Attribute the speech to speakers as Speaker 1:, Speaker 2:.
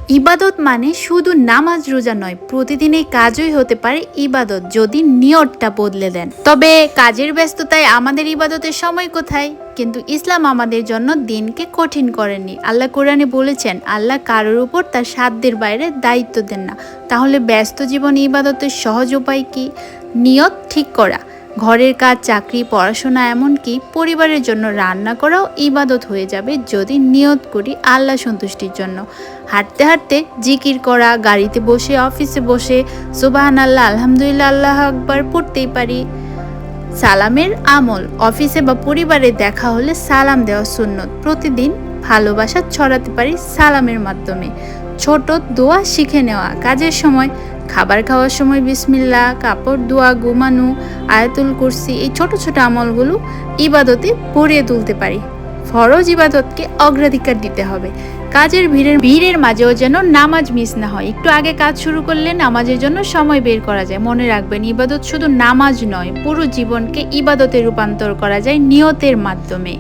Speaker 1: ইবাদত মানে শুধু নামাজ রোজা নয়, প্রতিদিন এই কাজই হতে পারে ইবাদত যদি নিয়তটা বদলে দেন। তবে কাজের ব্যস্ততায় আমাদের ইবাদতের সময় কোথায়? কিন্তু ইসলাম আমাদের জন্য দিনকে কঠিন করেননি। আল্লাহ কোরআনে বলেছেন, আল্লাহ কারোর উপর তার সাধ্যের বাইরে দায়িত্ব দেন না। তাহলে ব্যস্ত জীবনে ইবাদতের সহজ উপায় কি? নিয়ত ঠিক করা। ঘরের কাজ, চাকরি, পড়াশোনা, এমনকি পরিবারের জন্য রান্না করাও ইবাদত হয়ে যাবে যদি নিয়ত করি আল্লাহ সন্তুষ্টির জন্য। হাঁটতে হাঁটতে জিকির করা, গাড়িতে বসে, অফিসে বসে সুবহানাল্লাহ, আলহামদুলিল্লাহ, আল্লাহু আকবার পড়তেই পারি। সালামের আমল, অফিসে বা পরিবারে দেখা হলে সালাম দেওয়া সুন্নত। প্রতিদিন ভালোবাসা ছড়াতে পারি সালামের মাধ্যমে। ছোট দোয়া শিখে নেওয়া, কাজের সময়, খাবার খাওয়ার সময় বিসমিল্লাহ, কাপড় ধোয়া, ঘুমানো, আয়াতুল কুরসি, এই ছোট ছোট আমলগুলো ইবাদতে ভরিয়ে তুলতে পারি। ফরজ ইবাদতকে অগ্রাধিকার দিতে হবে। কাজের ভিড়ের মাঝেও যেন নামাজ মিস না হয়। একটু আগে কাজ শুরু করলে নামাজের জন্য সময় বের করা যায়। মনে রাখবেন, ইবাদত শুধু নামাজ নয়, পুরো জীবনকে ইবাদতে রূপান্তর করা যায় নিয়তের মাধ্যমে।